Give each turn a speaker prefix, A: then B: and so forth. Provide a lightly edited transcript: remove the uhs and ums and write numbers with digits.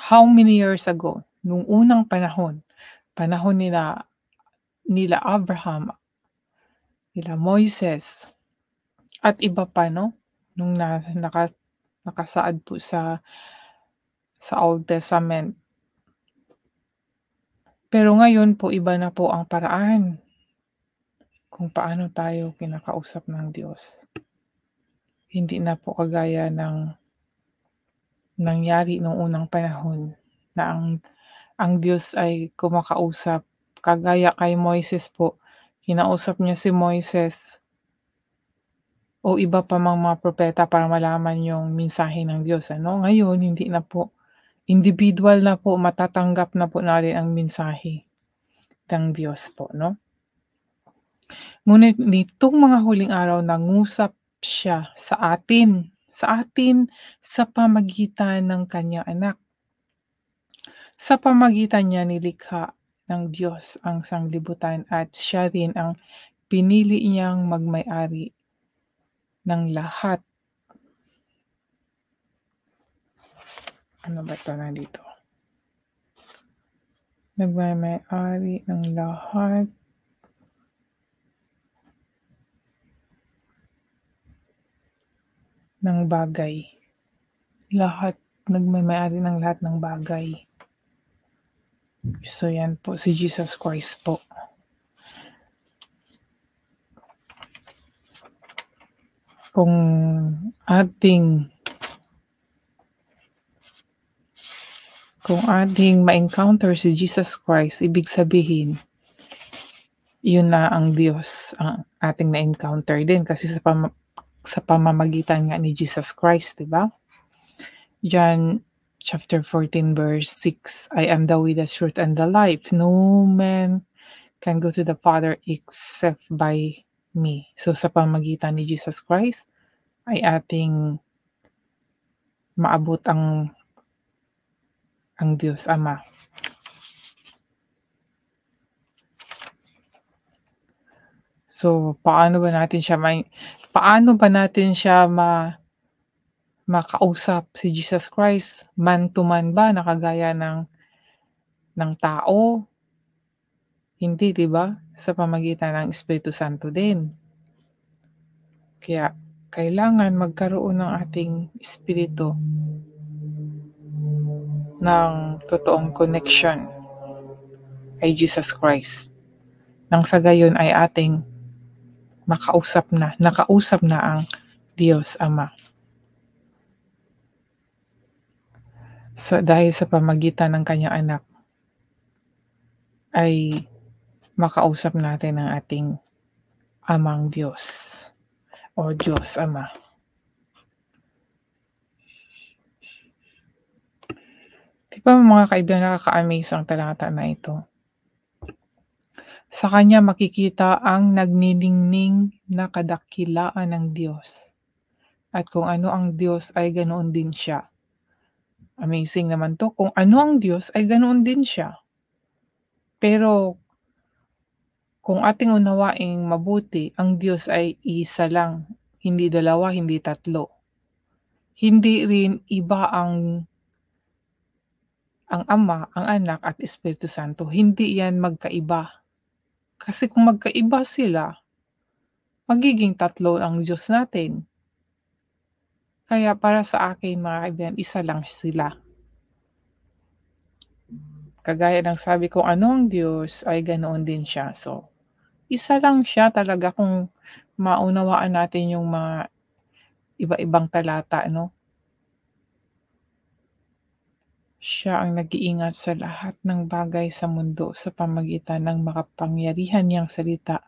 A: how many years ago, nung unang panahon, panahon nila nila Abraham, nila Moises, at iba pa 'no, nung nakasaad po sa Old Testament. Pero ngayon po iba na po ang paraan kung paano tayo kinakausap ng Diyos. Hindi na po kagaya ng nangyari nung unang panahon na ang Diyos ay kumakausap. Kagaya kay Moises po, kinausap niya si Moises o iba pa mang mga propeta para malaman yung mensahe ng Diyos ano. Ngayon hindi na po, individual na po, matatanggap na po natin ang mensahe ng Diyos po 'no. Ngunit nitong mga huling araw nangusap siya sa atin sa pamagitan ng kanyang anak. Sa pamagitan niya nilikha ng Diyos ang sanglibutan at siya rin ang pinili niyang magmay-ari ng lahat. Ano ba 'to nandito? Nagmamay-ari ng lahat ng bagay. Nagmamay-ari ng lahat ng bagay. So yan po si Jesus Christ po. Kung ating ma-encounter si Jesus Christ, ibig sabihin, yun na ang Diyos ang ating na-encounter din kasi sa pamamagitan nga ni Jesus Christ, 'di ba? John chapter 14 verse 6, I am the way, the truth, and the life. No man can go to the Father except by me. So sa pamamagitan ni Jesus Christ ay ating maabot ang Diyos Ama. So paano ba natin siya makausap si Jesus Christ? Man to man ba na kagaya ng tao? Hindi, 'di ba? Sa pamamagitan ng Espiritu Santo din. Kaya kailangan magkaroon ng ating espiritu ng totoong connection kay Jesus Christ. Nang sa gayon ay ating nakausap na ang Diyos Ama. Dahil sa pamamagitan ng kanyang anak ay makausap natin ang ating Amang Diyos o Diyos Ama. Di ba mga kaibigan, nakaka-amaze ang talata na ito? Sa kanya makikita ang nagniningning na kadakilaan ng Diyos. At kung ano ang Diyos ay ganoon din siya. Amazing naman to. Kung ano ang Diyos ay ganoon din siya. Pero kung ating unawaing mabuti, ang Diyos ay isa lang, hindi dalawa, hindi tatlo. Hindi rin iba ang Ama, ang Anak at Espiritu Santo. Hindi yan magkaiba. Kasi kung magkaiba sila, magiging tatlo ang Diyos natin. Kaya para sa akin mga kaibigan, isa lang sila. Kagaya ng sabi ko, ano ang Diyos ay ganoon din siya. So, isa lang siya talaga kung maunawaan natin yung mga iba-ibang talata, no? Siya ang nag-iingat sa lahat ng bagay sa mundo sa pamagitan ng makapangyarihan niyang salita